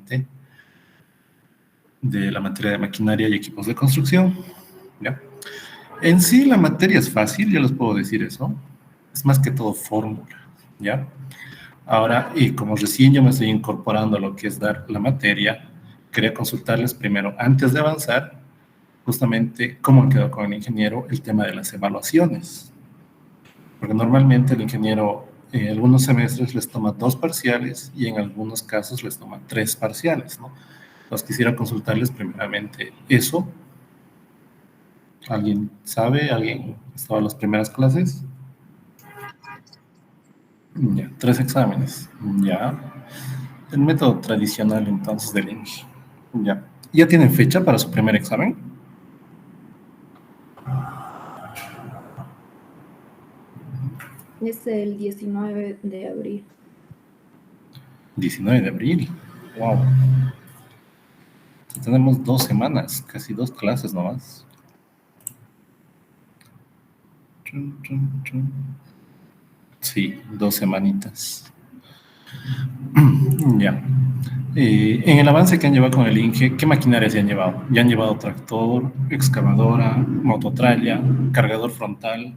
justamente de la materia de maquinaria y equipos de construcción, ¿ya? En sí la materia es fácil, ya les puedo decir eso, es más que todo fórmula, ¿ya? Ahora, y como recién yo me estoy incorporando a lo que es dar la materia, quería consultarles primero, antes de avanzar, justamente cómo han quedado con el ingeniero el tema de las evaluaciones. Porque normalmente el ingeniero en algunos semestres les toma 2 parciales y en algunos casos les toma 3 parciales, ¿no? Entonces quisiera consultarles primeramente eso. ¿Alguien sabe? ¿Alguien estaba en las primeras clases? Ya, 3 exámenes. Ya. El método tradicional entonces del INGE. Ya. ¿Ya tienen fecha para su primer examen? Es el 19 de abril. 19 de abril. Wow. Tenemos 2 semanas, casi 2 clases nomás. Sí, 2 semanitas. Ya. En el avance que han llevado con el INGE, ¿qué maquinarias ya han llevado? ¿Ya han llevado tractor, excavadora, mototralla, cargador frontal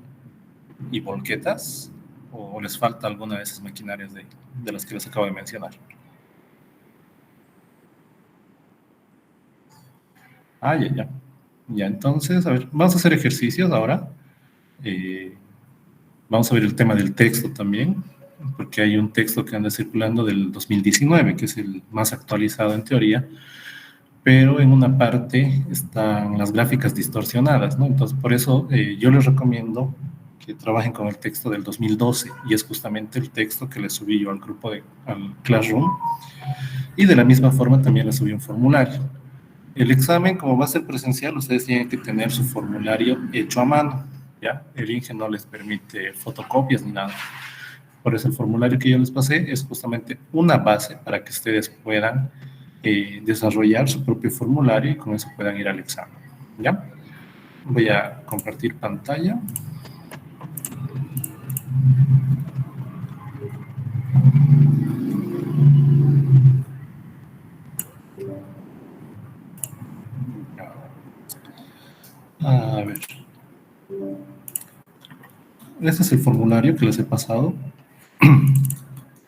y volquetas? ¿O les falta alguna de esas maquinarias de las que les acabo de mencionar? Ah, ya, ya. Ya, entonces, a ver, vamos a hacer ejercicios ahora. Eh, Vamos a ver el tema del texto también, porque hay un texto que anda circulando del 2019, que es el más actualizado en teoría, pero en una parte están las gráficas distorsionadas, ¿no? Entonces, por eso yo les recomiendo que trabajen con el texto del 2012, y es justamente el texto que les subí yo al grupo al Classroom, y de la misma forma también les subí un formulario. El examen, como va a ser presencial, ustedes tienen que tener su formulario hecho a mano, ¿ya? El INGE no les permite fotocopias ni nada. Por eso el formulario que yo les pasé es justamente una base para que ustedes puedan desarrollar su propio formulario y con eso puedan ir al examen, ¿ya? Voy a compartir pantalla. A ver. Este es el formulario que les he pasado.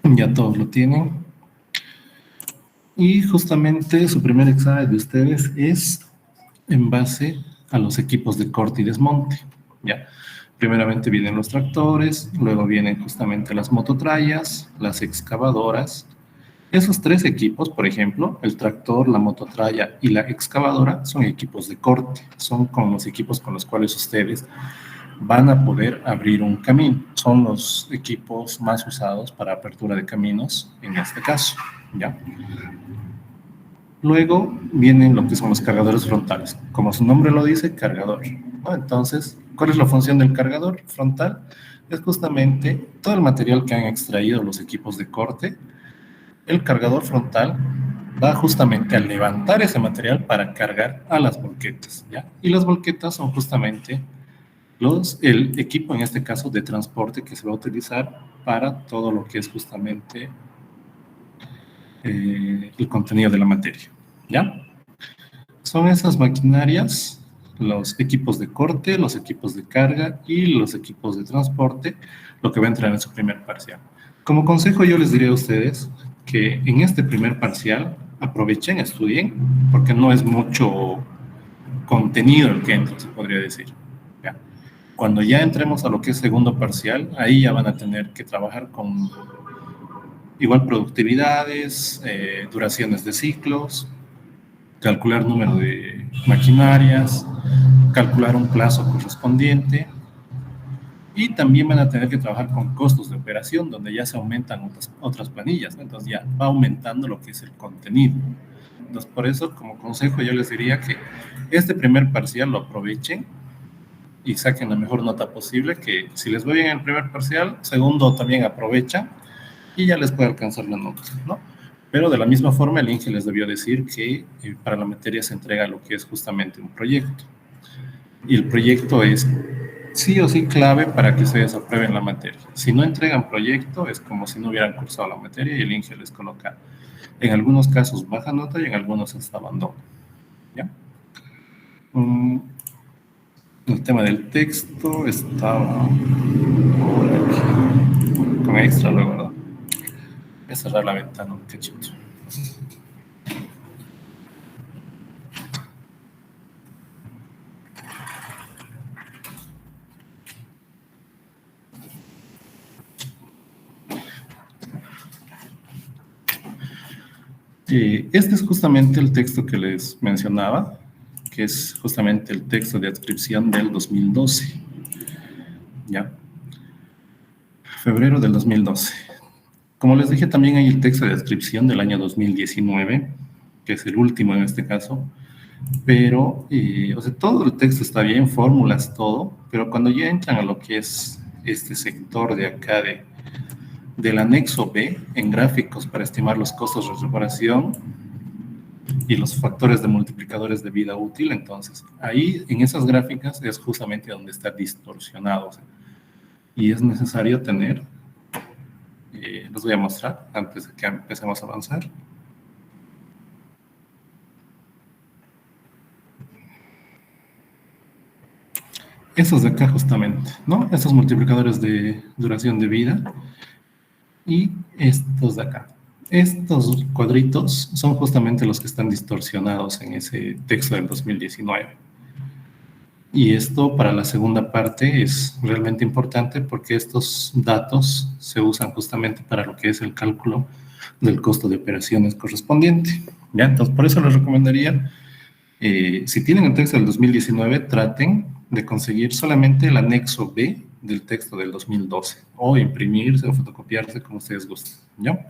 Ya todos lo tienen. Y justamente su primer examen de ustedes es en base a los equipos de corte y desmonte. Ya. Primeramente vienen los tractores, luego vienen justamente las mototrallas, las excavadoras. Esos 3 equipos, por ejemplo, el tractor, la mototralla y la excavadora, son equipos de corte, son con los equipos con los cuales ustedes van a poder abrir un camino. Son los equipos más usados para apertura de caminos en este caso, ¿ya? Luego vienen lo que son los cargadores frontales. Como su nombre lo dice, cargador, ¿no? Entonces, ¿cuál es la función del cargador frontal? Es justamente todo el material que han extraído los equipos de corte. El cargador frontal va justamente a levantar ese material para cargar a las volquetas, ¿ya? Y las volquetas son justamente el equipo, en este caso, de transporte que se va a utilizar para todo lo que es justamente el contenido de la materia, ¿ya? Son esas maquinarias, los equipos de corte, los equipos de carga y los equipos de transporte, lo que va a entrar en su primer parcial. Como consejo yo les diría a ustedes que en este primer parcial aprovechen, estudien, porque no es mucho contenido el que entra, se podría decir. ¿Ya? Cuando ya entremos a lo que es segundo parcial, ahí ya van a tener que trabajar con igual productividades, duraciones de ciclos, calcular número de maquinarias, calcular un plazo correspondiente, y también van a tener que trabajar con costos de operación, donde ya se aumentan otras planillas, ¿no? Entonces ya va aumentando lo que es el contenido. Entonces, por eso, como consejo, yo les diría que este primer parcial lo aprovechen y saquen la mejor nota posible, que si les va bien en el primer parcial, segundo también aprovechan y ya les puede alcanzar la nota, ¿no? Pero de la misma forma, el INGE les debió decir que para la materia se entrega lo que es justamente un proyecto. Y el proyecto es sí o sí clave para que ustedes aprueben la materia. Si no entregan proyecto, es como si no hubieran cursado la materia y el INGE les coloca, en algunos casos, baja nota y en algunos hasta abandono. ¿Ya? Mm, el tema del texto estaba por aquí, con extra luego, ¿verdad? Voy a cerrar la ventana un cachito. Este es justamente el texto que les mencionaba, que es justamente el texto de adscripción del 2012, ¿ya? Febrero del 2012. Como les dije, también hay el texto de adscripción del año 2019, que es el último en este caso, pero, o sea, todo el texto está bien, fórmulas, todo, pero cuando ya entran a lo que es este sector de acá del anexo B, en gráficos para estimar los costos de reparación y los factores de multiplicadores de vida útil, entonces ahí en esas gráficas es justamente donde está distorsionado, o sea, y es necesario tener, los voy a mostrar antes de que empecemos a avanzar. Esos de acá justamente, ¿no? Estos multiplicadores de duración de vida y estos de acá. Estos cuadritos son justamente los que están distorsionados en ese texto del 2019. Y esto para la segunda parte es realmente importante porque estos datos se usan justamente para lo que es el cálculo del costo de operaciones correspondiente. ¿Ya? Entonces, por eso les recomendaría, si tienen el texto del 2019, traten de conseguir solamente el anexo B del texto del 2012 o imprimirse o fotocopiarse como ustedes gusten. ¿Ya?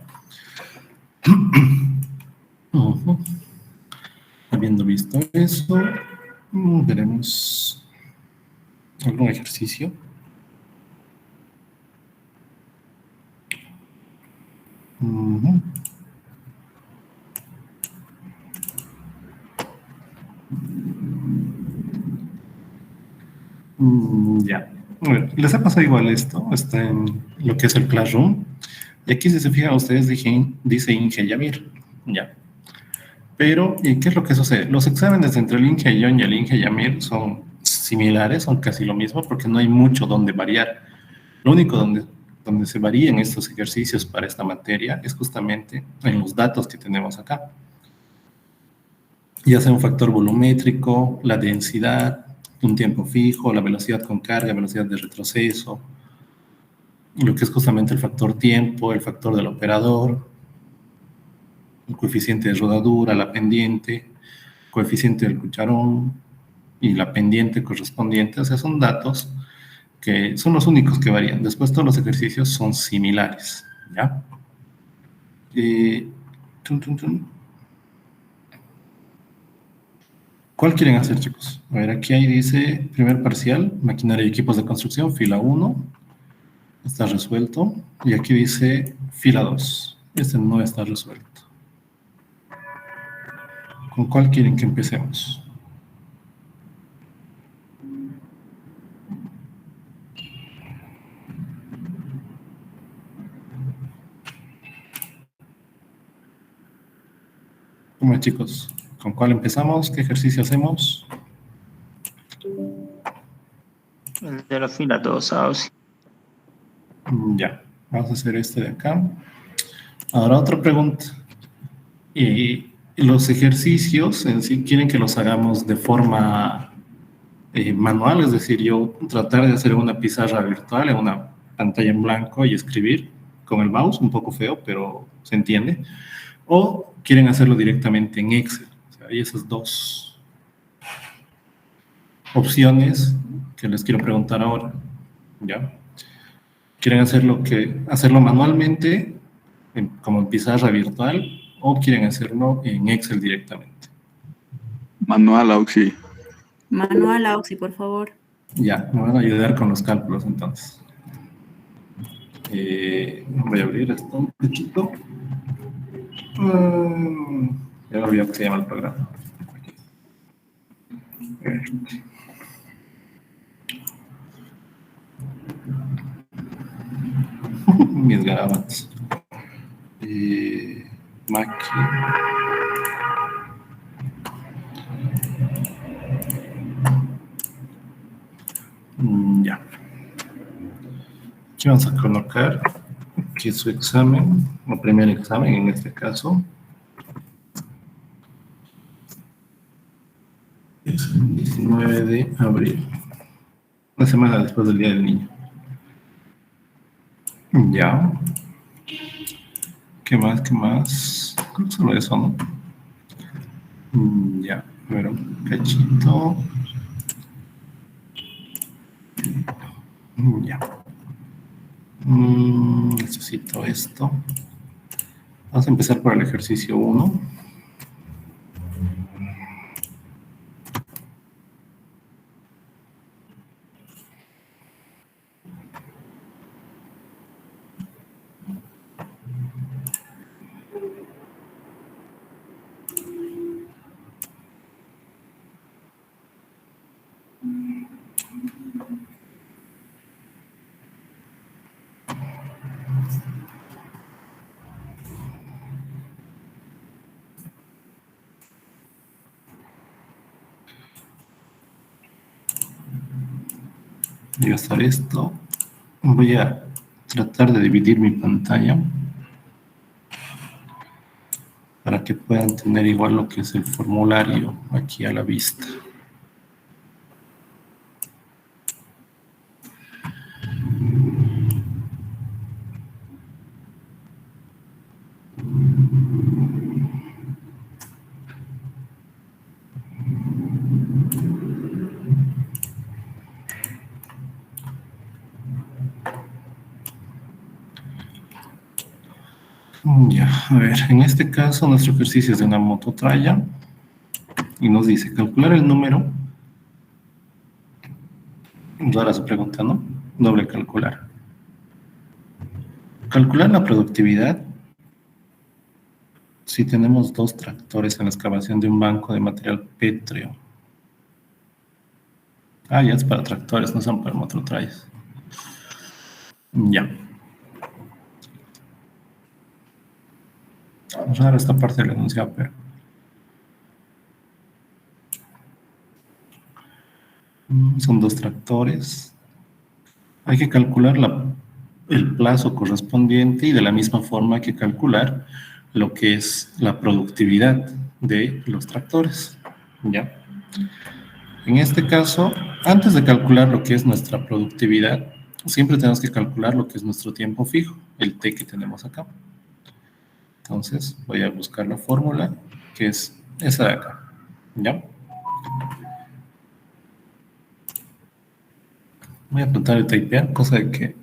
Habiendo visto eso, veremos algún ejercicio. Ya. Bueno, les ha pasado igual esto, está en lo que es el Classroom. Y aquí, si se fijan ustedes, dice Inge Yamir. Ya. Pero, ¿qué es lo que sucede? Los exámenes entre el Inge Yon y el Inge Yamir son similares, son casi lo mismo, porque no hay mucho donde variar. Lo único donde se varían estos ejercicios para esta materia es justamente en los datos que tenemos acá. Ya sea un factor volumétrico, la densidad, un tiempo fijo, la velocidad con carga, velocidad de retroceso, lo que es justamente el factor tiempo, el factor del operador, el coeficiente de rodadura, la pendiente, coeficiente del cucharón y la pendiente correspondiente. O sea, son datos que son los únicos que varían. Después todos los ejercicios son similares, ¿ya? ¿Cuál quieren hacer, chicos? A ver, aquí ahí dice primer parcial, maquinaria y equipos de construcción, fila 1. Está resuelto. Y aquí dice fila 2. Este no está resuelto. ¿Con cuál quieren que empecemos? Bueno, chicos, ¿con cuál empezamos? ¿Qué ejercicio hacemos? El de la fila 2, Auxi. Ya, vamos a hacer este de acá. Ahora otra pregunta. Los ejercicios en sí quieren que los hagamos de forma manual, es decir, yo tratar de hacer una pizarra virtual en una pantalla en blanco y escribir con el mouse, un poco feo, pero se entiende. O quieren hacerlo directamente en Excel. O sea, hay esas dos opciones que les quiero preguntar ahora. ¿Ya? ¿Quieren hacerlo manualmente, como en pizarra virtual, o quieren hacerlo en Excel directamente? Manual, Auxi. Manual, Auxi, por favor. Ya, me van a ayudar con los cálculos entonces. Voy a abrir esto un poquito. Ya me olvidé que se llama el programa. mis garabatos. Maqui. Ya. Aquí vamos a colocar aquí su examen, o primer examen en este caso. Es el 19 de abril. Una semana después del Día del Niño. Ya. ¿Qué más? ¿Qué más? Creo que solo eso, ¿no? Ya. A ver, un cachito. Ya. Necesito esto. Vamos a empezar por el ejercicio 1. Voy a hacer esto. Voy a tratar de dividir mi pantalla para que puedan tener igual lo que es el formulario aquí a la vista. Ya, a ver, en este caso nuestro ejercicio es de una mototraya y nos dice calcular el número. Ahora se pregunta, ¿no? Doble calcular. Calcular la productividad si tenemos 2 tractores en la excavación de un banco de material pétreo. Ah, ya es para tractores, no son para mototrayas. Ya. Vamos a ver esta parte del enunciado, pero... Son 2 tractores. Hay que calcular el plazo correspondiente y de la misma forma hay que calcular lo que es la productividad de los tractores. ¿Ya? En este caso, antes de calcular lo que es nuestra productividad, siempre tenemos que calcular lo que es nuestro tiempo fijo, el T que tenemos acá. Entonces, voy a buscar la fórmula, que es esa de acá. ¿Ya? Voy a tratar de typear, cosa de que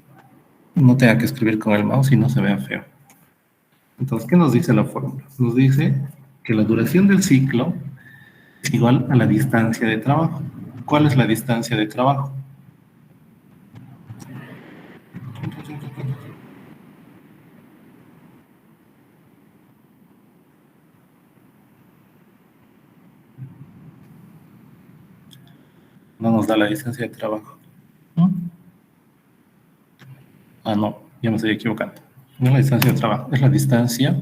no tenga que escribir con el mouse y no se vea feo. Entonces, ¿qué nos dice la fórmula? Nos dice que la duración del ciclo es igual a la distancia de trabajo. ¿Cuál es la distancia de trabajo? No nos da la distancia de trabajo. ¿No? Ah, no, ya me estoy equivocando. No es la distancia de trabajo, es la distancia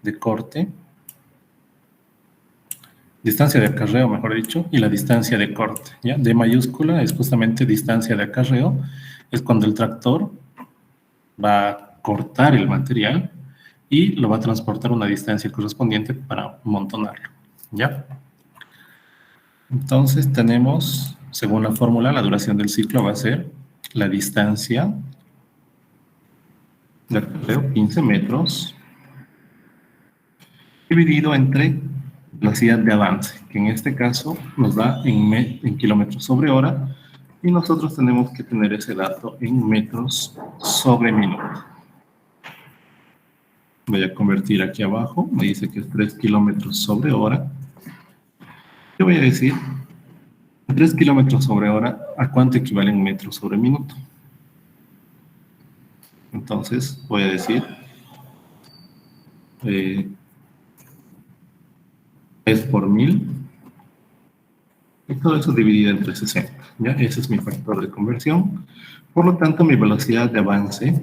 de corte, distancia de acarreo, mejor dicho, y la distancia de corte. ¿Ya? D mayúscula es justamente distancia de acarreo, es cuando el tractor va a cortar el material y lo va a transportar a una distancia correspondiente para amontonarlo. ¿Ya? Entonces tenemos, según la fórmula, la duración del ciclo va a ser la distancia de acarreo, 15 metros, dividido entre velocidad de avance, que en este caso nos da en kilómetros sobre hora, y nosotros tenemos que tener ese dato en metros sobre minuto. Voy a convertir aquí abajo, me dice que es 3 kilómetros sobre hora. Yo voy a decir 3 kilómetros sobre hora, ¿a cuánto equivale en metros sobre minuto? Entonces voy a decir 3 por 1000, y todo eso dividido entre 60. ¿Ya? Ese es mi factor de conversión. Por lo tanto, mi velocidad de avance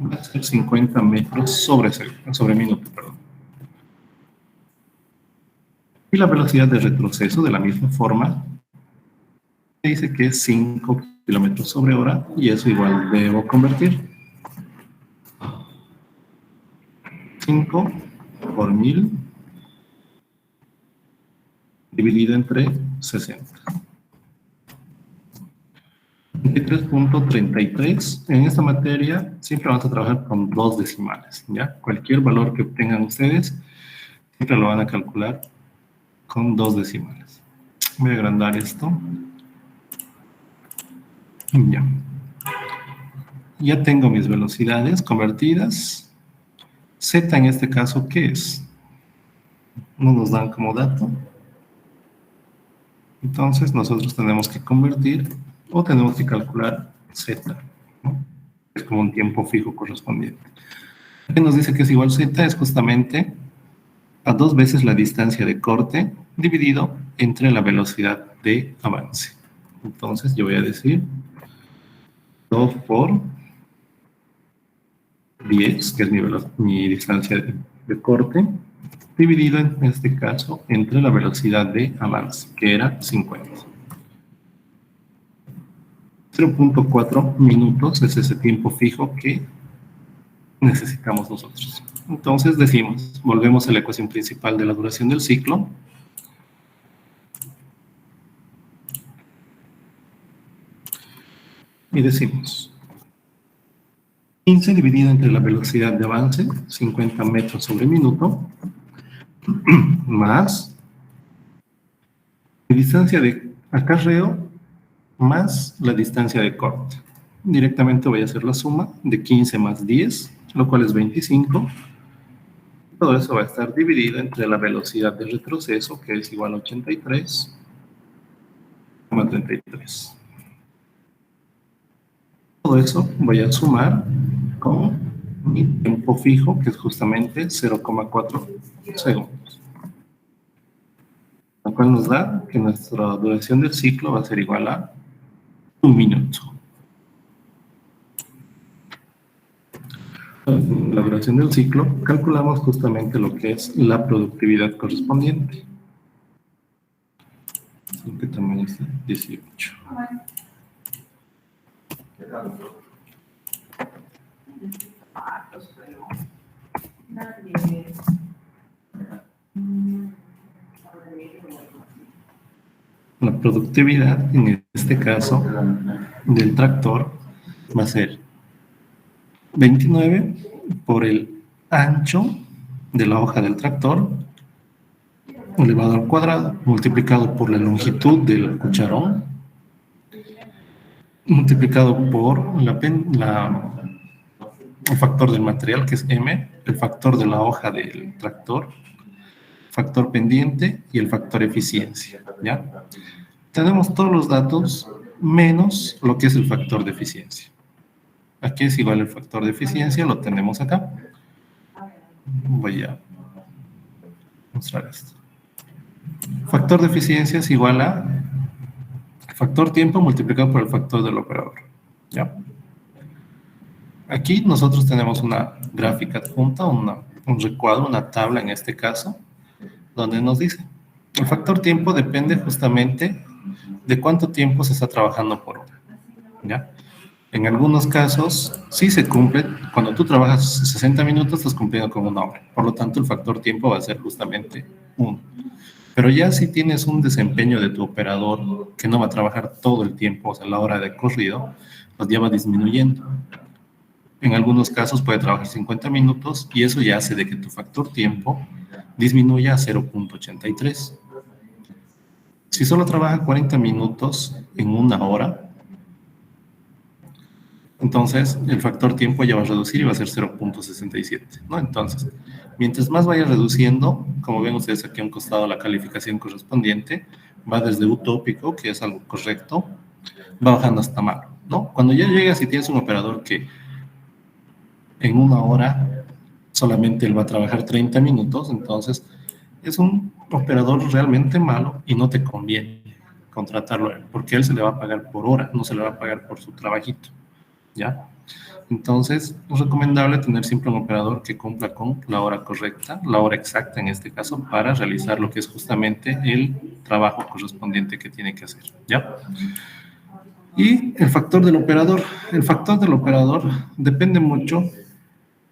va a ser 50 metros sobre minuto, perdón. Y la velocidad de retroceso, de la misma forma, dice que es 5 kilómetros sobre hora, y eso igual debo convertir. 5 por 1000 dividido entre 60. 23.33. En esta materia siempre vamos a trabajar con 2 decimales, ¿ya? Cualquier valor que obtengan ustedes, siempre lo van a calcular con 2 decimales. Voy a agrandar esto. Ya. Ya tengo mis velocidades convertidas. Z en este caso, ¿qué es? No nos dan como dato. Entonces nosotros tenemos que convertir o tenemos que calcular Z, ¿no? Es como un tiempo fijo correspondiente. Lo que nos dice que es igual Z es justamente a 2 veces la distancia de corte dividido entre la velocidad de avance. Entonces yo voy a decir 2 por 10, que es mi distancia de corte, dividido en este caso entre la velocidad de avance, que era 50. 0.4 minutos es ese tiempo fijo que necesitamos nosotros. Entonces decimos, volvemos a la ecuación principal de la duración del ciclo. Y decimos 15 dividido entre la velocidad de avance, 50 metros sobre minuto, más la distancia de acarreo más la distancia de corte. Directamente voy a hacer la suma de 15 más 10, lo cual es 25. Todo eso va a estar dividido entre la velocidad de retroceso, que es igual a 83,33. Todo eso voy a sumar con mi tiempo fijo, que es justamente 0,4 segundos. Lo cual nos da que nuestra duración del ciclo va a ser igual a 1 minuto. En la duración del ciclo calculamos justamente lo que es la productividad correspondiente. ¿Qué tamaño es? 18. La productividad, en este caso, del tractor va a ser 29 por el ancho de la hoja del tractor elevado al cuadrado, multiplicado por la longitud del cucharón, multiplicado por el factor del material, que es M, el factor de la hoja del tractor, factor pendiente y el factor eficiencia, ¿ya? Tenemos todos los datos menos lo que es el factor de eficiencia. Aquí es igual el factor de eficiencia, lo tenemos acá. Voy a mostrar esto. Factor de eficiencia es igual a factor tiempo multiplicado por el factor del operador, ¿ya? Aquí nosotros tenemos una gráfica adjunta, un recuadro, una tabla en este caso, donde nos dice, el factor tiempo depende justamente de cuánto tiempo se está trabajando por hora, ¿ya? En algunos casos, sí se cumple, cuando tú trabajas 60 minutos, estás cumpliendo con 1 hora, por lo tanto el factor tiempo va a ser justamente 1. Pero ya si tienes un desempeño de tu operador que no va a trabajar todo el tiempo, o sea, la hora de corrido, pues ya va disminuyendo. En algunos casos puede trabajar 50 minutos y eso ya hace de que tu factor tiempo disminuya a 0.83. Si solo trabaja 40 minutos en 1 hora, entonces el factor tiempo ya va a reducir y va a ser 0.67, ¿no? Entonces, mientras más vaya reduciendo, como ven ustedes aquí a un costado la calificación correspondiente, va desde utópico, que es algo correcto, va bajando hasta malo, ¿no? Cuando ya llegas y tienes un operador que en 1 hora solamente él va a trabajar 30 minutos, entonces es un operador realmente malo y no te conviene contratarlo a él, porque él se le va a pagar por hora, no se le va a pagar por su trabajito, ¿ya? Entonces, es recomendable tener siempre un operador que cumpla con la hora correcta, la hora exacta en este caso, para realizar lo que es justamente el trabajo correspondiente que tiene que hacer, ¿ya? Y el factor del operador depende mucho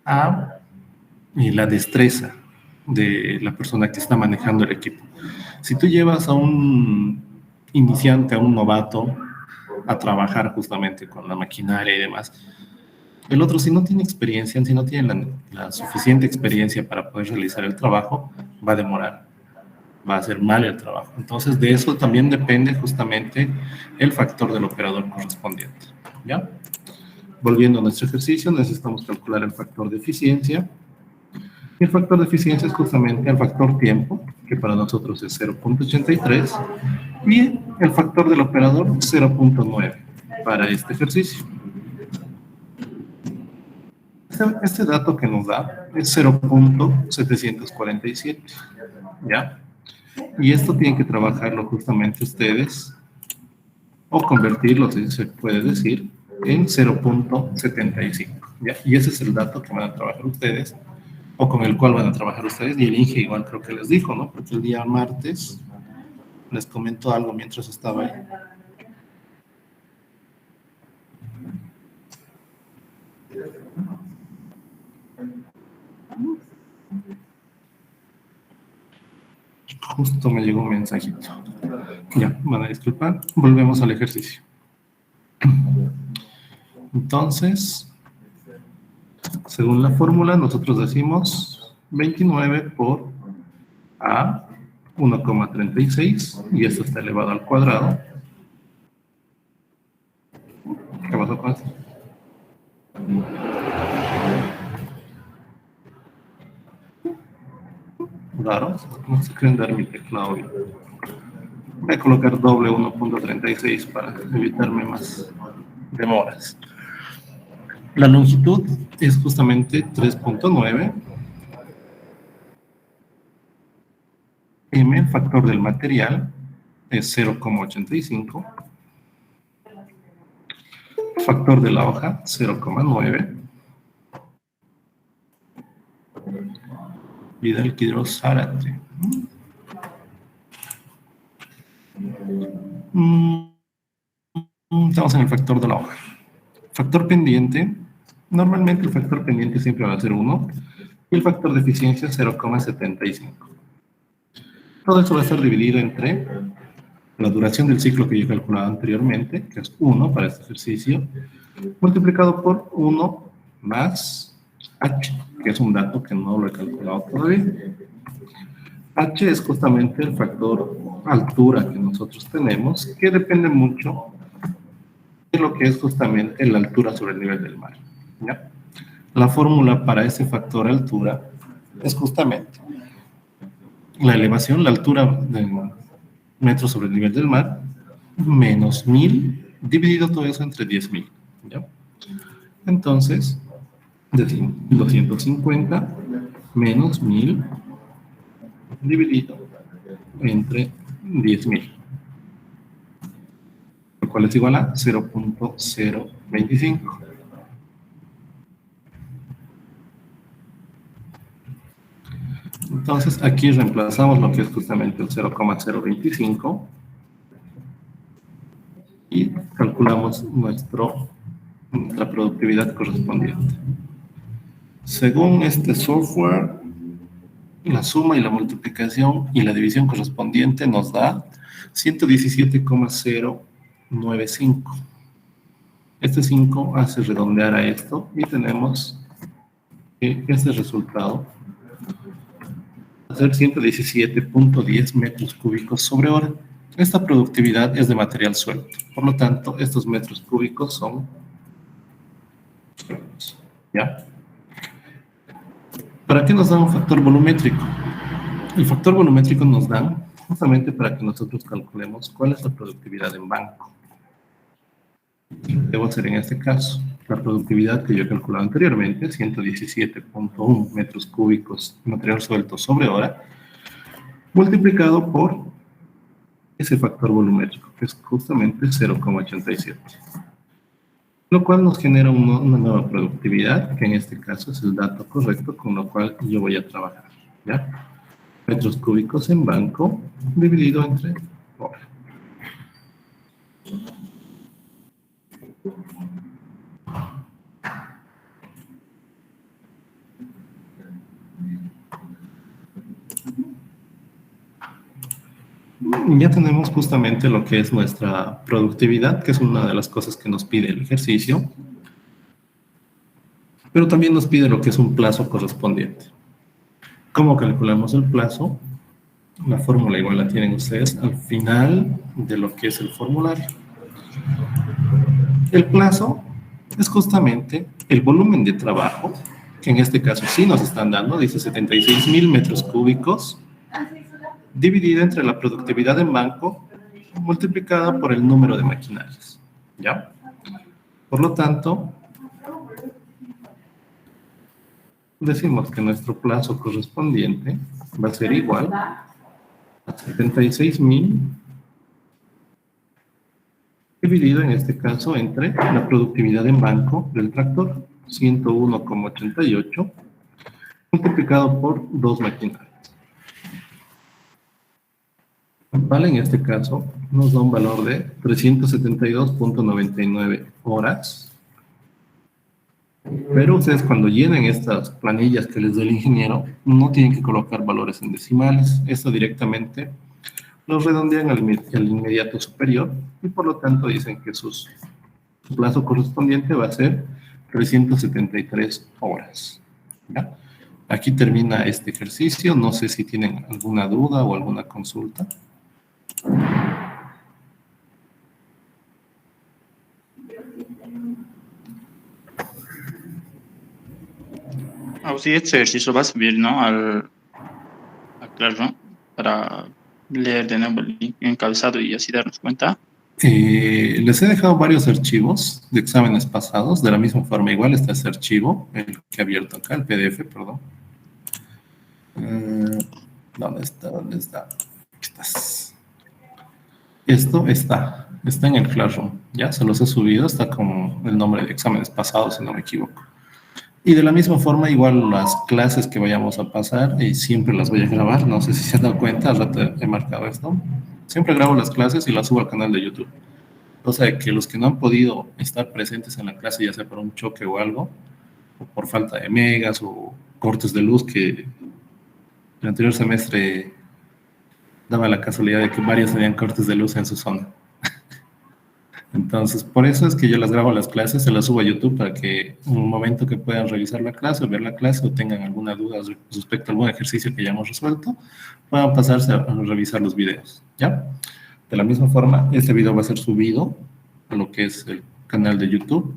a la destreza de la persona que está manejando el equipo. Si tú llevas a un iniciante, a un novato, a trabajar justamente con la maquinaria y demás, el otro, si no tiene experiencia, si no tiene la suficiente experiencia para poder realizar el trabajo, va a demorar, va a hacer mal el trabajo. Entonces, de eso también depende justamente el factor del operador correspondiente, ¿ya? Volviendo a nuestro ejercicio, necesitamos calcular el factor de eficiencia. Y el factor de eficiencia es justamente el factor tiempo, que para nosotros es 0.83, y el factor del operador 0.9 para este ejercicio. Este dato que nos da es 0.747, ¿ya? Y esto tienen que trabajarlo justamente ustedes, o convertirlo, si se puede decir, en 0.75, ¿ya? Y ese es el dato que van a trabajar ustedes, o con el cual van a trabajar ustedes, y el INGE igual creo que les dijo, ¿no? Porque el día martes les comentó algo mientras estaba ahí. Justo me llegó un mensajito. Ya, van a disculpar. Volvemos al ejercicio. Entonces, según la fórmula, nosotros decimos 29 por A, 1,36, y esto está elevado al cuadrado. ¿Qué pasó con esto? Raro, no se quieren dar mi teclado hoy. Voy a colocar doble 1.36 para evitarme más demoras. La longitud es justamente 3.9. M, el factor del material, es 0,85. Factor de la hoja, 0,9. Vidal Quidros Zárate. Estamos en el factor de la hoja. Factor pendiente, normalmente el factor pendiente siempre va a ser 1 y el factor de eficiencia 0,75. Todo eso va a estar dividido entre la duración del ciclo que yo he calculado anteriormente, que es 1 para este ejercicio, multiplicado por 1 más H, que es un dato que no lo he calculado todavía. H es justamente el factor altura que nosotros tenemos, que depende mucho de lo que es justamente la altura sobre el nivel del mar, ¿ya? La fórmula para ese factor altura es justamente la elevación, la altura de metros sobre el nivel del mar, menos 1000, dividido todo eso entre 10.000, ¿ya? Entonces, decimos 250 menos 1000 dividido entre 10.000, lo cual es igual a 0.025. Entonces aquí reemplazamos lo que es justamente el 0,025 y calculamos nuestra productividad correspondiente. Según este software, la suma y la multiplicación y la división correspondiente nos da 117,095. Este 5 hace redondear a esto y tenemos que este resultado va a ser 117.10 metros cúbicos sobre hora. Esta productividad es de material suelto, por lo tanto estos metros cúbicos son sueltos, ¿ya? ¿Para qué nos da un factor volumétrico? El factor volumétrico nos da justamente para que nosotros calculemos cuál es la productividad en banco. Debo hacer en este caso la productividad que yo he calculado anteriormente, 117.1 metros cúbicos de material suelto sobre hora, multiplicado por ese factor volumétrico, que es justamente 0,87. lo cual nos genera una nueva productividad, que en este caso es el dato correcto con lo cual yo voy a trabajar, ¿ya? Metros cúbicos en banco dividido entre hora. Ya tenemos justamente lo que es nuestra productividad, que es una de las cosas que nos pide el ejercicio, pero también nos pide lo que es un plazo correspondiente. ¿Cómo calculamos el plazo? La fórmula igual la tienen ustedes al final de lo que es el formulario. El plazo es justamente el volumen de trabajo, que en este caso sí nos están dando, dice 76,000 metros cúbicos, dividido entre la productividad en banco multiplicada por el número de maquinarias, ¿ya? Por lo tanto, decimos que nuestro plazo correspondiente va a ser igual a 76,000 dividido en este caso entre la productividad en banco del tractor, 101,88, multiplicado por 2 maquinarias. Vale, en este caso nos da un valor de 372,99 horas. Pero ustedes cuando llenen estas planillas que les dé el ingeniero, no tienen que colocar valores en decimales. Esto directamente los redondean al inmediato superior y por lo tanto dicen que su plazo correspondiente va a ser 373 horas. ¿Ya? Aquí termina este ejercicio. No sé si tienen alguna duda o alguna consulta. Sí, este ejercicio va a subir, ¿no? A Classroom para leer de nuevo el link encabezado y así darnos cuenta. Les he dejado varios archivos de exámenes pasados, de la misma forma. Igual está ese archivo, el que he abierto acá, el PDF, perdón. ¿Dónde está? ¿Dónde está? Aquí estás. Esto está en el Classroom, ya se los he subido, está con el nombre de exámenes pasados, si no me equivoco. Y de la misma forma, igual las clases que vayamos a pasar, siempre las voy a grabar, no sé si se han dado cuenta, al rato he marcado esto. Siempre grabo las clases y las subo al canal de YouTube. O sea, que los que no han podido estar presentes en la clase, ya sea por un choque o algo, o por falta de megas o cortes de luz, que el anterior semestre daba la casualidad de que varios tenían cortes de luz en su zona. Entonces, por eso es que yo las grabo las clases, se las subo a YouTube para que en un momento que puedan revisar la clase o ver la clase o tengan alguna duda respecto a algún ejercicio que ya hemos resuelto, puedan pasarse a revisar los videos, ¿ya? De la misma forma, este video va a ser subido a lo que es el canal de YouTube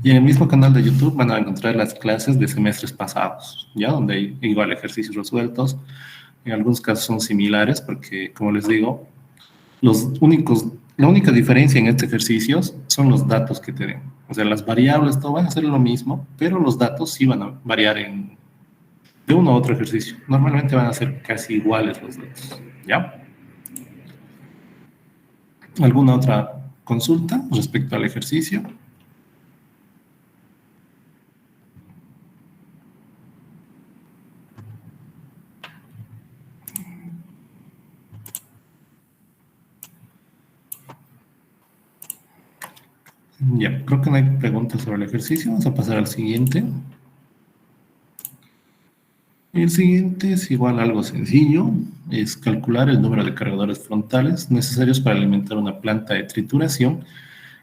y en el mismo canal de YouTube van a encontrar las clases de semestres pasados, ¿ya? Donde hay igual ejercicios resueltos, en algunos casos son similares porque, como les digo, la única diferencia en este ejercicio son los datos que tenemos. O sea, las variables, todo van a ser lo mismo, pero los datos sí van a variar de uno a otro ejercicio. Normalmente van a ser casi iguales los datos, ¿ya? ¿Alguna otra consulta respecto al ejercicio? Ya, creo que no hay preguntas sobre el ejercicio. Vamos a pasar al siguiente. El siguiente es igual algo sencillo. Es calcular el número de cargadores frontales necesarios para alimentar una planta de trituración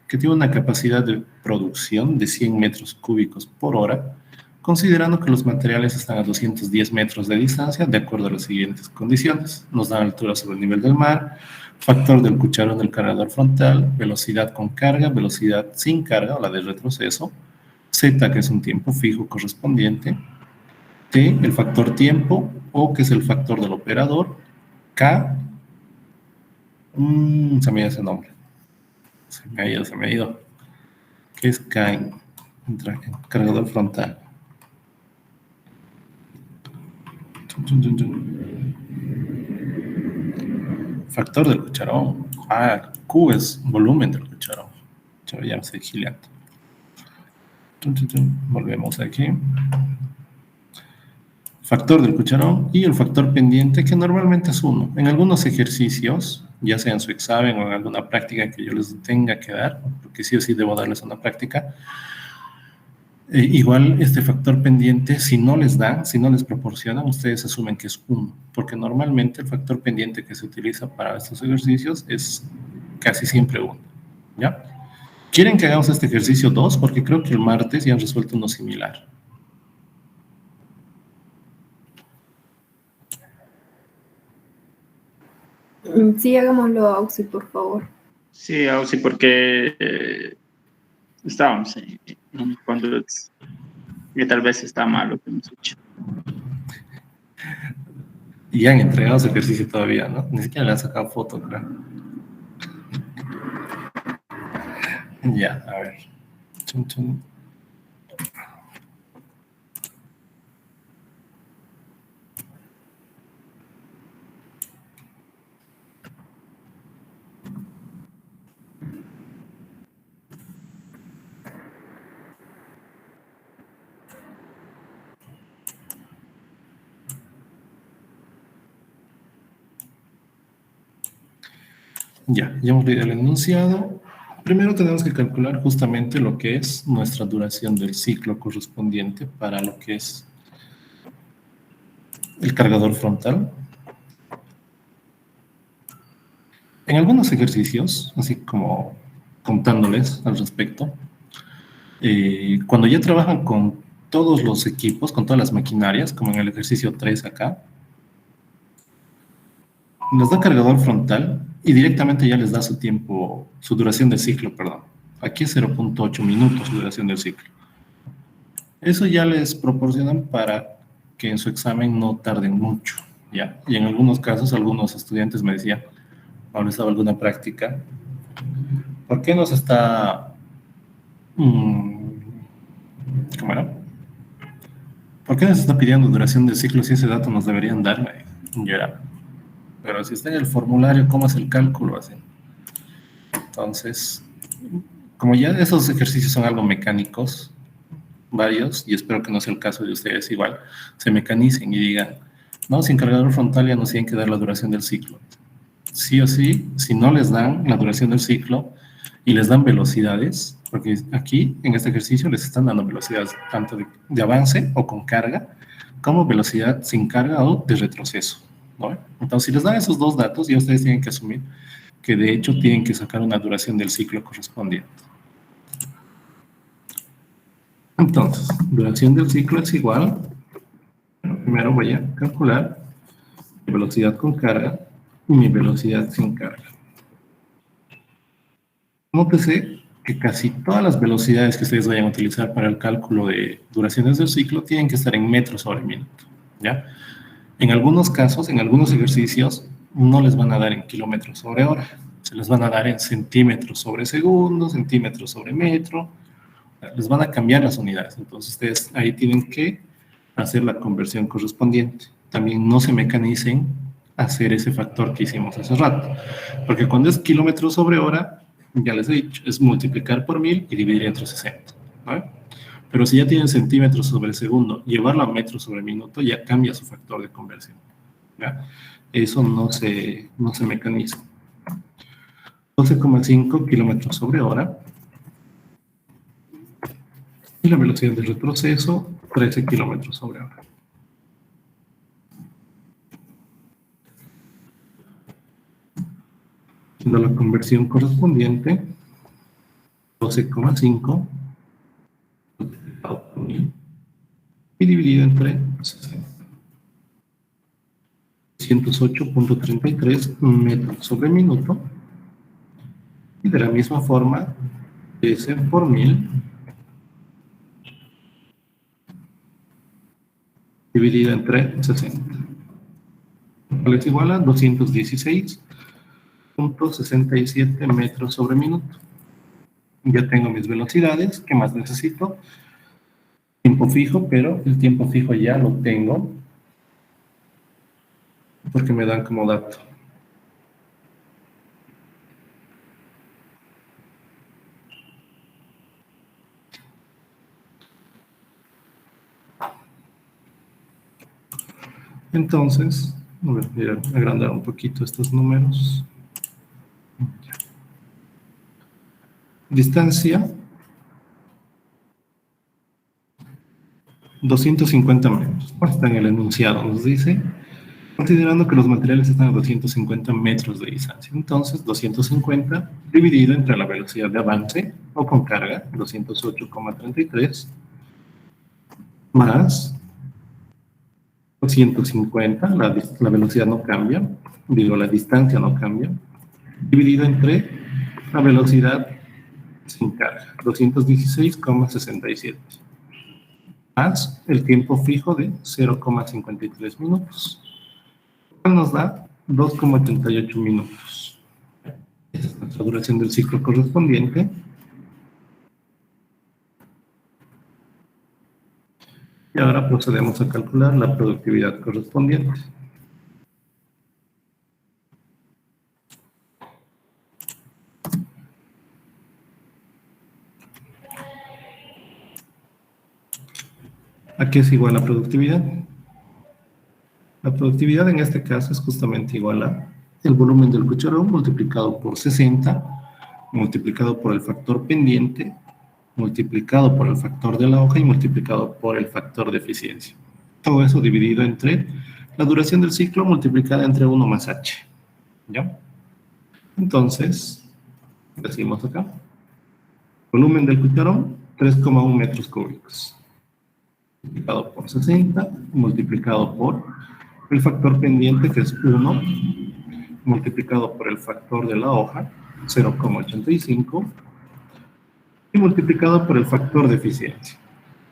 que tiene una capacidad de producción de 100 metros cúbicos por hora, considerando que los materiales están a 210 metros de distancia, de acuerdo a las siguientes condiciones. Nos dan altura sobre el nivel del mar, factor del cucharón del cargador frontal, velocidad con carga, velocidad sin carga, o la de retroceso, Z, que es un tiempo fijo correspondiente, T, el factor tiempo, O, que es el factor del operador, K, se me ha ido ese nombre, se me ha ido, ¿qué es K en cargador frontal? Factor del cucharón. Q es volumen del cucharón. Yo ya me estoy gileando. Volvemos aquí. Factor del cucharón y el factor pendiente, que normalmente es 1. En algunos ejercicios, ya sea en su examen o en alguna práctica que yo les tenga que dar, porque sí o sí debo darles una práctica, igual este factor pendiente, si no les dan, si no les proporcionan, ustedes asumen que es 1, porque normalmente el factor pendiente que se utiliza para estos ejercicios es casi siempre 1, ¿ya? ¿Quieren que hagamos este ejercicio 2? Porque creo que el martes ya han resuelto uno similar. Sí, hagámoslo, Auxi, por favor. Sí, sí, porque estábamos cuando que tal vez está mal lo que hemos hecho. Y han entregado ese ejercicio todavía, ¿no? Ni siquiera le han sacado foto, creo. Ya, a ver. Chun, chun. Ya hemos leído el enunciado. Primero tenemos que calcular justamente lo que es nuestra duración del ciclo correspondiente para lo que es el cargador frontal. En algunos ejercicios, así como contándoles al respecto, cuando ya trabajan con todos los equipos, con todas las maquinarias, como en el ejercicio 3 acá, les da cargador frontal y directamente ya les da su tiempo, su duración del ciclo, perdón. Aquí es 0.8 minutos duración del ciclo. Eso ya les proporcionan para que en su examen no tarden mucho, ¿ya? Y en algunos casos, algunos estudiantes me decían, cuando estaba alguna práctica, ¿por qué nos está... ¿cómo era? ¿Por qué nos está pidiendo duración del ciclo si ese dato nos deberían dar? Yo era, pero si está en el formulario, ¿cómo es el cálculo? Así. Entonces, como ya esos ejercicios son algo mecánicos, varios, y espero que no sea el caso de ustedes igual, se mecanicen y digan, no, sin cargador frontal ya nos tienen que dar la duración del ciclo. Sí o sí, si no les dan la duración del ciclo y les dan velocidades, porque aquí en este ejercicio les están dando velocidades tanto de avance o con carga, como velocidad sin carga o de retroceso, ¿no? Entonces, si les dan esos dos datos, ya ustedes tienen que asumir que de hecho tienen que sacar una duración del ciclo correspondiente. Entonces, duración del ciclo es igual, bueno, primero voy a calcular mi velocidad con carga y mi velocidad sin carga. Nótese que casi todas las velocidades que ustedes vayan a utilizar para el cálculo de duraciones del ciclo tienen que estar en metros sobre minuto, ¿ya? En algunos casos, en algunos ejercicios, no les van a dar en kilómetros sobre hora, se les van a dar en centímetros sobre segundo, centímetros sobre metro, les van a cambiar las unidades, entonces ustedes ahí tienen que hacer la conversión correspondiente. También no se mecanicen a hacer ese factor que hicimos hace rato, porque cuando es kilómetros sobre hora, ya les he dicho, es multiplicar por 1000 y dividir entre 60, ¿no? Pero si ya tienen centímetros sobre segundo, llevarlo a metros sobre minuto ya cambia su factor de conversión, ¿ya? Eso no se mecaniza. 12,5 kilómetros sobre hora. Y la velocidad de retroceso, 13 kilómetros sobre hora. Haciendo la conversión correspondiente, 12,5 y dividido entre 608.33 metros sobre minuto. Y de la misma forma, S por 1000 dividido entre 60, cual es igual a 216.67 metros sobre minuto. Ya tengo mis velocidades. ¿Qué más necesito? Tiempo fijo, pero el tiempo fijo ya lo tengo porque me dan como dato. Entonces, voy a agrandar un poquito estos números. Distancia 250 metros. Bueno, está en el enunciado, nos dice, considerando que los materiales están a 250 metros de distancia. Entonces, 250 dividido entre la velocidad de avance o con carga, 208,33, más 250, la velocidad no cambia, digo, la distancia no cambia, dividido entre la velocidad sin carga, 216,67, más el tiempo fijo de 0,53 minutos, lo cual nos da 2,88 minutos. Esa es nuestra duración del ciclo correspondiente. Y ahora procedemos a calcular la productividad correspondiente. ¿A qué es igual la productividad? La productividad en este caso es justamente igual a el volumen del cucharón multiplicado por 60, multiplicado por el factor pendiente, multiplicado por el factor de la hoja y multiplicado por el factor de eficiencia. Todo eso dividido entre la duración del ciclo multiplicada entre 1 más h. ¿Ya? Entonces, decimos acá, volumen del cucharón, 3,1 metros cúbicos. Multiplicado por 60, multiplicado por el factor pendiente, que es 1, multiplicado por el factor de la hoja, 0,85, y multiplicado por el factor de eficiencia.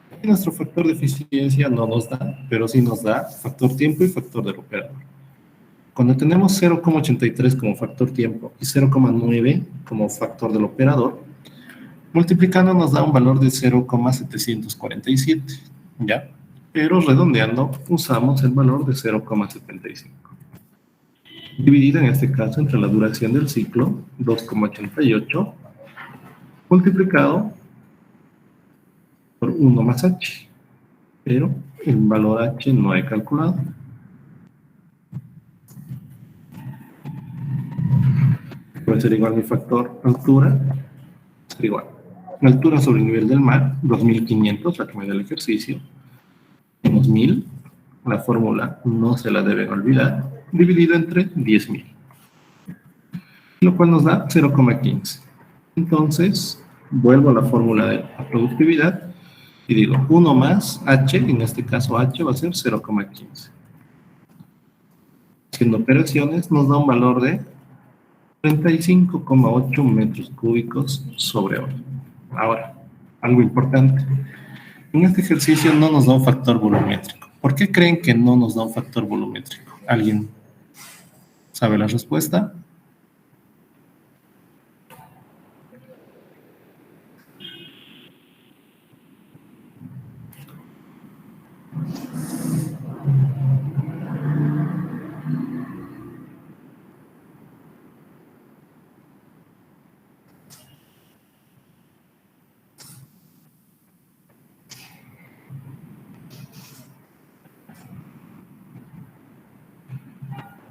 Aquí nuestro factor de eficiencia no nos da, pero sí nos da factor tiempo y factor del operador. Cuando tenemos 0,83 como factor tiempo y 0,9 como factor del operador, multiplicando nos da un valor de 0,747, ¿ya? Pero redondeando usamos el valor de 0,75. Dividido en este caso entre la duración del ciclo, 2,88, multiplicado por 1 más h, pero el valor h no he calculado. Puede ser igual mi factor altura, ser igual. La altura sobre el nivel del mar, 2500, la que me da el ejercicio, menos 1000, la fórmula no se la deben olvidar, dividido entre 10.000, lo cual nos da 0,15. Entonces, vuelvo a la fórmula de la productividad y digo 1 más h, en este caso h va a ser 0,15. Haciendo operaciones nos da un valor de 35,8 metros cúbicos sobre hora. Ahora, algo importante. En este ejercicio no nos da un factor volumétrico. ¿Por qué creen que no nos da un factor volumétrico? ¿Alguien sabe la respuesta?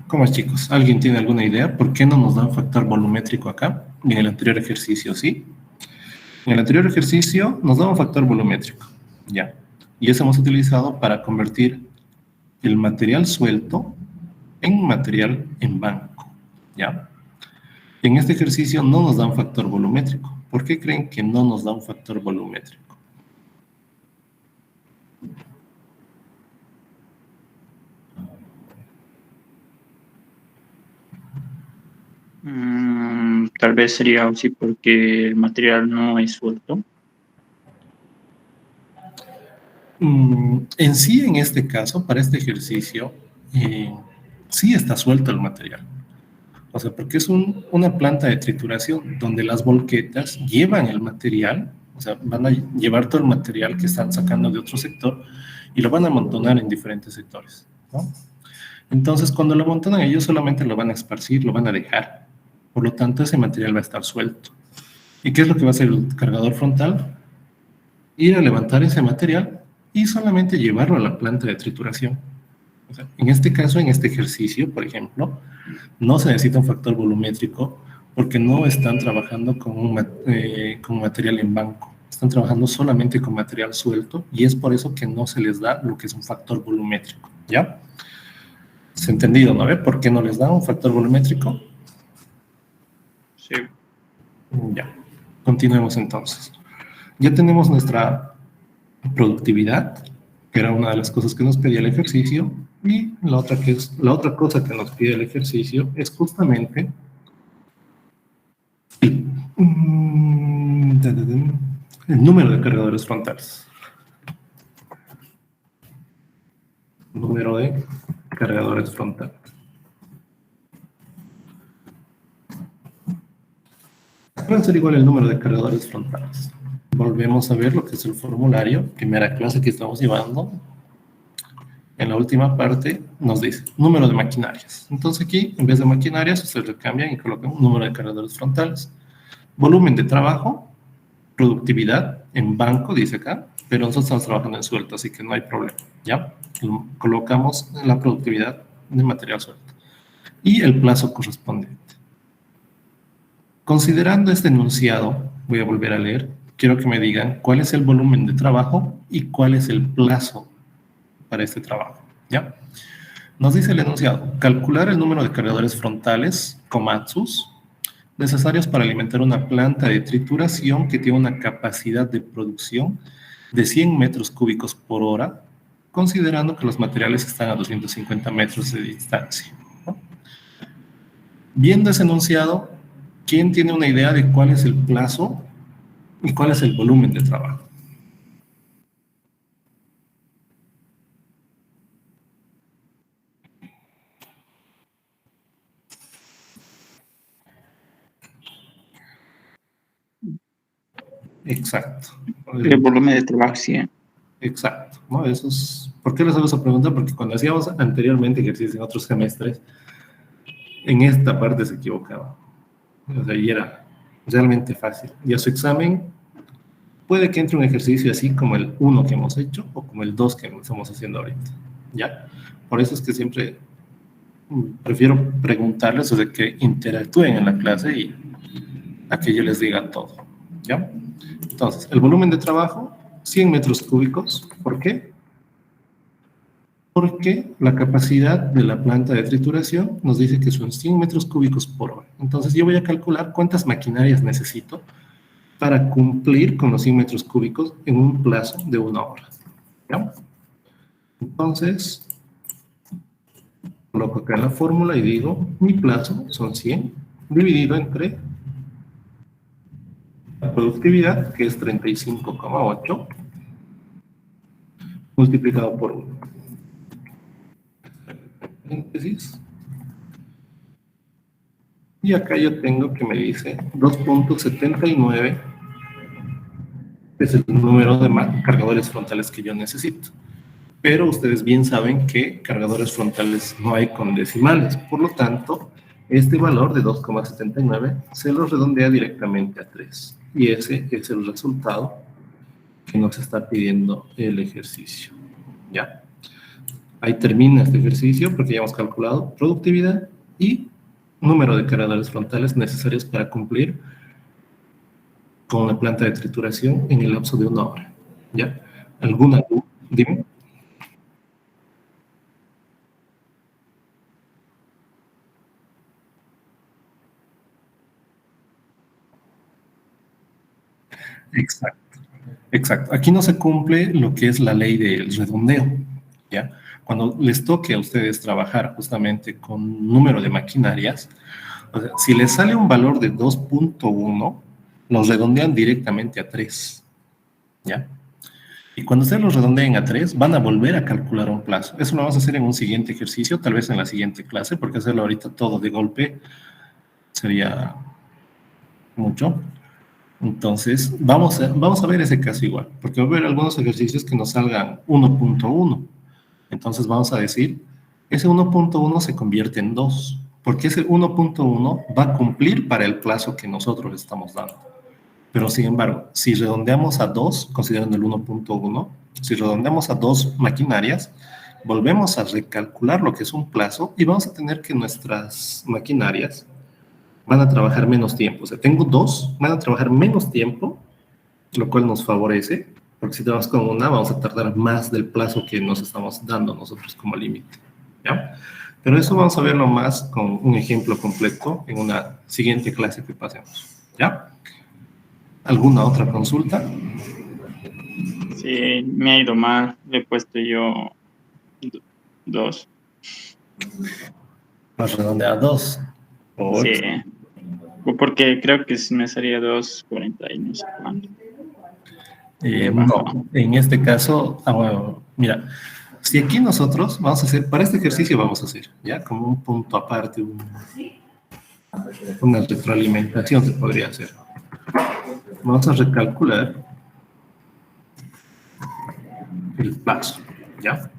¿Cómo es, chicos? ¿Alguien tiene alguna idea? ¿Por qué no nos da un factor volumétrico acá? En el anterior ejercicio, ¿sí? En el anterior ejercicio nos da un factor volumétrico, ¿ya? Y eso hemos utilizado para convertir el material suelto en material en banco, ¿ya? En este ejercicio no nos da un factor volumétrico. ¿Por qué creen que no nos da un factor volumétrico? Tal vez sería así porque el material no es suelto. En sí, en este caso, para este ejercicio, sí está suelto el material. O sea, porque es una planta de trituración donde las volquetas llevan el material, o sea, van a llevar todo el material que están sacando de otro sector y lo van a amontonar en diferentes sectores, ¿no? Entonces, cuando lo amontonan, ellos solamente lo van a esparcir, lo van a dejar. Por lo tanto, ese material va a estar suelto. ¿Y qué es lo que va a hacer el cargador frontal? Ir a levantar ese material y solamente llevarlo a la planta de trituración. O sea, en este caso, en este ejercicio, por ejemplo, no se necesita un factor volumétrico porque no están trabajando con material en banco. Están trabajando solamente con material suelto y es por eso que no se les da lo que es un factor volumétrico, ¿ya? ¿Se ha entendido, no? ¿Ve? ¿Por qué no les da un factor volumétrico? Sí. Ya. Continuemos entonces. Ya tenemos nuestra productividad, que era una de las cosas que nos pedía el ejercicio, y la otra cosa que nos pide el ejercicio es justamente el número de cargadores frontales. Número de cargadores frontales. Va a ser igual el número de cargadores frontales. Volvemos a ver lo que es el formulario, primera clase que estamos llevando. En la última parte nos dice número de maquinarias. Entonces aquí, en vez de maquinarias, ustedes le cambian y colocan un número de cargadores frontales. Volumen de trabajo, productividad en banco, dice acá, pero nosotros estamos trabajando en suelto, así que no hay problema, ¿ya? Colocamos la productividad de material suelto. Y el plazo correspondiente. Considerando este enunciado, voy a volver a leer, quiero que me digan cuál es el volumen de trabajo y cuál es el plazo para este trabajo, ¿ya? Nos dice el enunciado, calcular el número de cargadores frontales, Komatsus, necesarios para alimentar una planta de trituración que tiene una capacidad de producción de 100 metros cúbicos por hora, considerando que los materiales están a 250 metros de distancia, ¿no? Viendo ese enunciado, ¿quién tiene una idea de cuál es el plazo y cuál es el volumen de trabajo? Exacto. El volumen de trabajo, sí. Exacto, ¿no? Eso es... ¿Por qué les hago esa pregunta? Porque cuando hacíamos anteriormente ejercicios en otros semestres, en esta parte se equivocaba. O sea, y era realmente fácil. Y a su examen puede que entre un ejercicio así como el 1 que hemos hecho o como el 2 que estamos haciendo ahorita, ¿ya? Por eso es que siempre prefiero preguntarles, o sea, que interactúen en la clase y a que yo les diga todo, ¿ya? Entonces, el volumen de trabajo, 100 metros cúbicos. ¿Por qué? Porque la capacidad de la planta de trituración nos dice que son 100 metros cúbicos por hora. Entonces, yo voy a calcular cuántas maquinarias necesito para cumplir con los 100 metros cúbicos en un plazo de 1 hora, ¿ya? Entonces, coloco acá la fórmula y digo, mi plazo son 100 dividido entre la productividad, que es 35,8, multiplicado por 1. Paréntesis. Y acá yo tengo que me dice 2.79, es el número de cargadores frontales que yo necesito. Pero ustedes bien saben que cargadores frontales no hay con decimales. Por lo tanto, este valor de 2,79 se lo redondea directamente a 3. Y ese es el resultado que nos está pidiendo el ejercicio, ¿ya? Ahí termina este ejercicio porque ya hemos calculado productividad y número de cargadores frontales necesarios para cumplir con la planta de trituración en el lapso de 1 hora, ¿ya? ¿Alguna duda? Dime. Exacto, exacto. Aquí no se cumple lo que es la ley del redondeo, ¿ya? Cuando les toque a ustedes trabajar justamente con número de maquinarias, o sea, si les sale un valor de 2.1, los redondean directamente a 3, ¿ya? Y cuando ustedes los redondeen a 3, van a volver a calcular un plazo. Eso lo vamos a hacer en un siguiente ejercicio, tal vez en la siguiente clase, porque hacerlo ahorita todo de golpe sería mucho. Entonces, vamos a ver ese caso igual, porque va a haber algunos ejercicios que nos salgan 1.1. Entonces vamos a decir, ese 1.1 se convierte en 2, porque ese 1.1 va a cumplir para el plazo que nosotros le estamos dando. Pero sin embargo, si redondeamos a 2, considerando el 1.1, si redondeamos a 2 maquinarias, volvemos a recalcular lo que es un plazo y vamos a tener que nuestras maquinarias van a trabajar menos tiempo. O sea, tengo dos, van a trabajar menos tiempo, lo cual nos favorece, porque si trabajamos con una, vamos a tardar más del plazo que nos estamos dando nosotros como límite, ¿ya? Pero eso vamos a verlo más con un ejemplo completo en una siguiente clase que pasemos, ¿ya? ¿Alguna otra consulta? Sí, me ha ido mal. Le he puesto yo 2. Más redondea a 2 o 8. Sí. Porque creo que me salía 2.40 y no sé cuánto. No, en este caso, bueno, mira, si aquí nosotros vamos a hacer, para este ejercicio vamos a hacer, ya, como un punto aparte, una retroalimentación se podría hacer. Vamos a recalcular el plazo, ¿ya?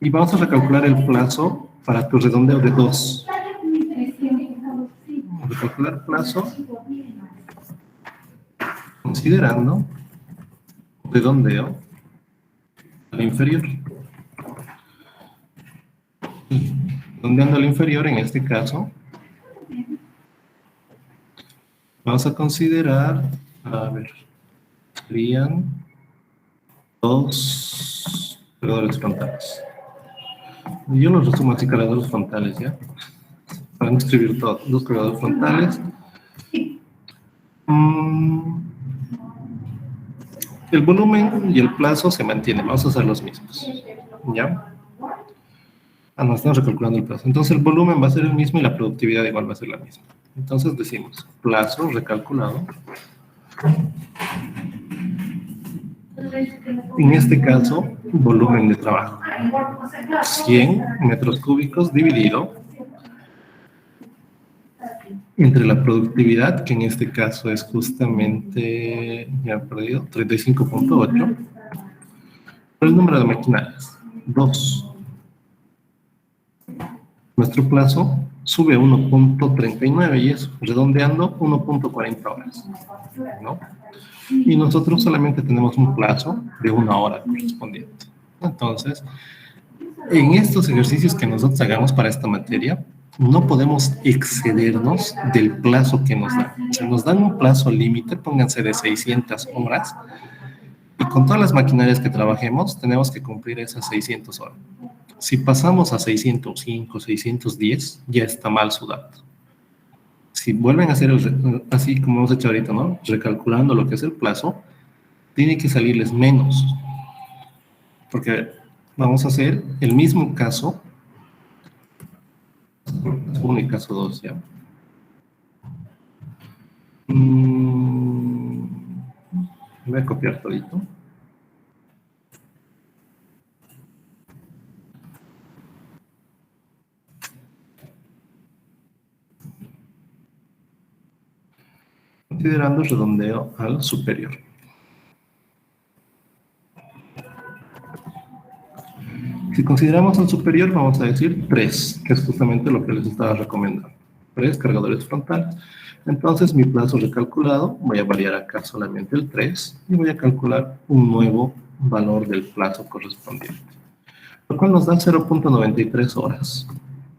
Y vamos a recalcular el plazo para tu redondeo de 2. Recalcular plazo considerando redondeo al inferior. Redondeando al inferior, en este caso, vamos a considerar, a ver, serían 2 cargadores frontales. Yo los resumo así, cargadores frontales, ¿ya? Para no escribir todo, 2 cargadores frontales. El volumen y el plazo se mantienen, vamos a usar los mismos, ¿ya? No, estamos recalculando el plazo. Entonces el volumen va a ser el mismo y la productividad igual va a ser la misma. Entonces decimos, plazo recalculado. En este caso, volumen de trabajo. 100 metros cúbicos dividido entre la productividad, que en este caso es justamente, ya he perdido, 35.8, por el número de maquinarias, 2. Nuestro plazo sube a 1.39 y es, redondeando, 1.40 horas, ¿no? Y nosotros solamente tenemos un plazo de 1 hora correspondiente. Entonces, en estos ejercicios que nosotros hagamos para esta materia, no podemos excedernos del plazo que nos dan. Si nos dan un plazo límite, pónganse de 600 horas, y con todas las maquinarias que trabajemos, tenemos que cumplir esas 600 horas. Si pasamos a 605, 610, ya está mal su dato. Si vuelven a hacer así como hemos hecho ahorita, ¿no? Recalculando lo que es el plazo, tiene que salirles menos. Porque vamos a hacer el mismo caso, 1 y caso 2, ¿ya? Voy a copiar todito. Considerando redondeo al superior. Si consideramos al superior, vamos a decir 3, que es justamente lo que les estaba recomendando. 3 cargadores frontales. Entonces, mi plazo recalculado, voy a variar acá solamente el 3 y voy a calcular un nuevo valor del plazo correspondiente, lo cual nos da 0.93 horas,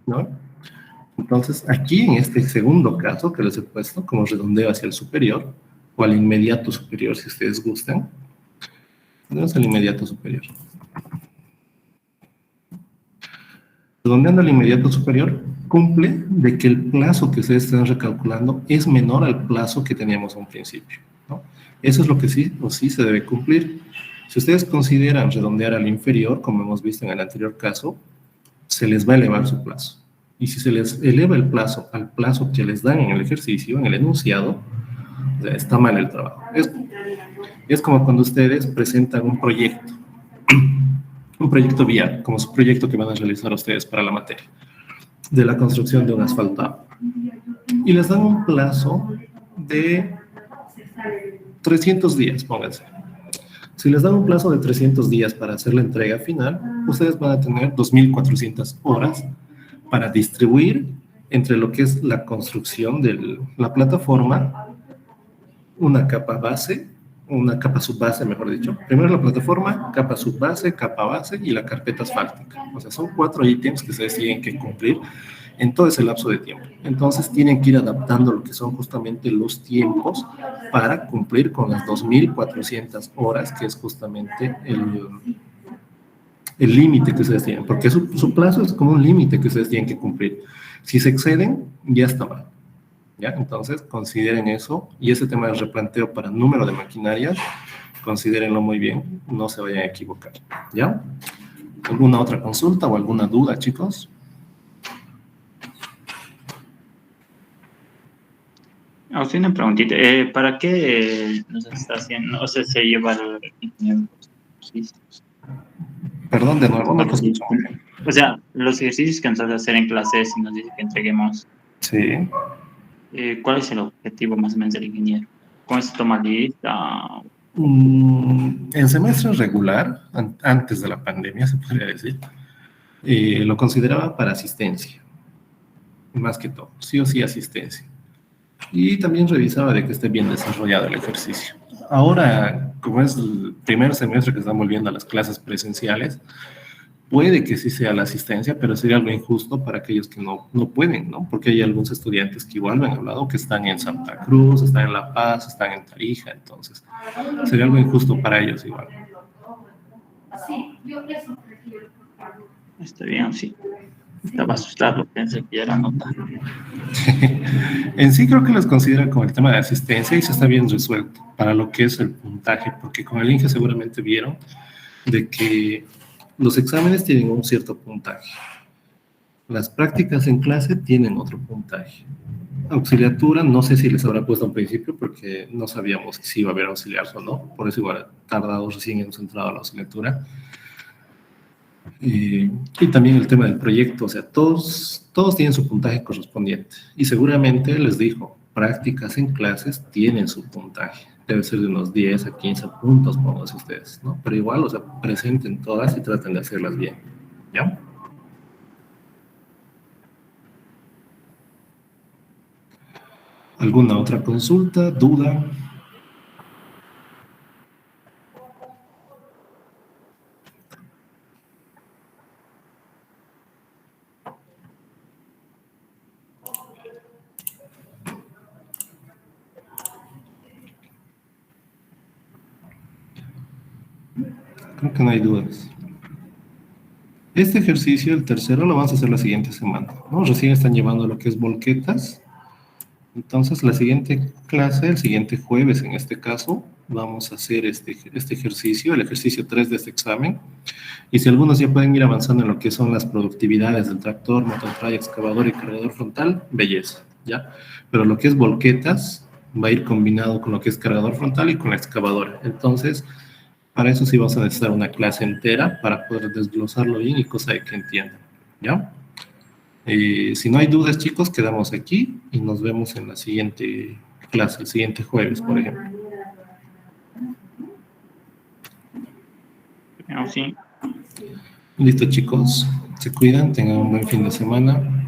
¿no? Entonces, aquí en este segundo caso que les he puesto como redondeo hacia el superior, o al inmediato superior si ustedes gustan, tenemos el inmediato superior. Redondeando al inmediato superior, cumple de que el plazo que ustedes están recalculando es menor al plazo que teníamos a un principio, ¿no? Eso es lo que sí o sí se debe cumplir. Si ustedes consideran redondear al inferior, como hemos visto en el anterior caso, se les va a elevar su plazo. Y si se les eleva el plazo al plazo que les dan en el ejercicio, en el enunciado, o sea, está mal el trabajo. Es como cuando ustedes presentan un proyecto vial, como su proyecto que van a realizar ustedes para la materia, de la construcción de un asfaltado. Y les dan un plazo de 300 días, pónganse. Si les dan un plazo de 300 días para hacer la entrega final, ustedes van a tener 2.400 horas para distribuir entre lo que es la construcción de la plataforma, una capa base, una capa subbase, mejor dicho. Primero la plataforma, capa subbase, capa base y la carpeta asfáltica. O sea, son 4 ítems que ustedes tienen que cumplir en todo ese lapso de tiempo. Entonces tienen que ir adaptando lo que son justamente los tiempos para cumplir con las 2.400 horas, que es justamente el límite que ustedes tienen, porque su plazo es como un límite que ustedes tienen que cumplir. Si se exceden, ya está mal. ¿Ya? Entonces, consideren eso, y ese tema del replanteo para número de maquinarias, considérenlo muy bien, no se vayan a equivocar. ¿Ya? ¿Alguna otra consulta o alguna duda, chicos? Sí, una preguntita. ¿Para qué nos está haciendo? O sea, se lleva el ingeniero. Perdón, de nuevo, no te escucho. O sea, los ejercicios que nos hace hacer en clases y nos dice que entreguemos. Sí. ¿Cuál es el objetivo más o menos del ingeniero? ¿Cómo se toma lista? En semestre regular, antes de la pandemia, se podría decir, lo consideraba para asistencia, más que todo, sí o sí asistencia. Y también revisaba de que esté bien desarrollado el ejercicio. Ahora, como es el primer semestre que están volviendo a las clases presenciales, puede que sí sea la asistencia, pero sería algo injusto para aquellos que no pueden, ¿no? Porque hay algunos estudiantes que igual me han hablado que están en Santa Cruz, están en La Paz, están en Tarija, entonces sería algo injusto para ellos igual. Está bien, sí. Estaba asustado, pensé que ya era nota. En sí creo que los consideran como el tema de asistencia y se está bien resuelto para lo que es el puntaje, porque con el INGE seguramente vieron de que los exámenes tienen un cierto puntaje. Las prácticas en clase tienen otro puntaje. Auxiliatura, no sé si les habrá puesto al principio porque no sabíamos si iba a haber auxiliares o no, por eso igual tardados recién hemos entrado a la auxiliatura. Y también el tema del proyecto, o sea, todos tienen su puntaje correspondiente. Y seguramente les dijo, prácticas en clases tienen su puntaje. Debe ser de unos 10 a 15 puntos, pónganse ustedes, ¿no? Pero igual, o sea, presenten todas y traten de hacerlas bien, ¿ya? ¿Alguna otra consulta, duda? Creo que no hay dudas. Este ejercicio, el tercero, lo vamos a hacer la siguiente semana, ¿no? Recién están llevando lo que es volquetas. Entonces, la siguiente clase, el siguiente jueves en este caso, vamos a hacer este ejercicio, el ejercicio 3 de este examen. Y si algunos ya pueden ir avanzando en lo que son las productividades del tractor, mototrack, excavador y cargador frontal, belleza, ¿ya? Pero lo que es volquetas va a ir combinado con lo que es cargador frontal y con la excavadora. Entonces, para eso sí vamos a necesitar una clase entera para poder desglosarlo bien y cosa de que entiendan, ¿ya? Si no hay dudas, chicos, quedamos aquí y nos vemos en la siguiente clase, el siguiente jueves, por ejemplo. Sí. Listo, chicos. Se cuidan, tengan un buen fin de semana.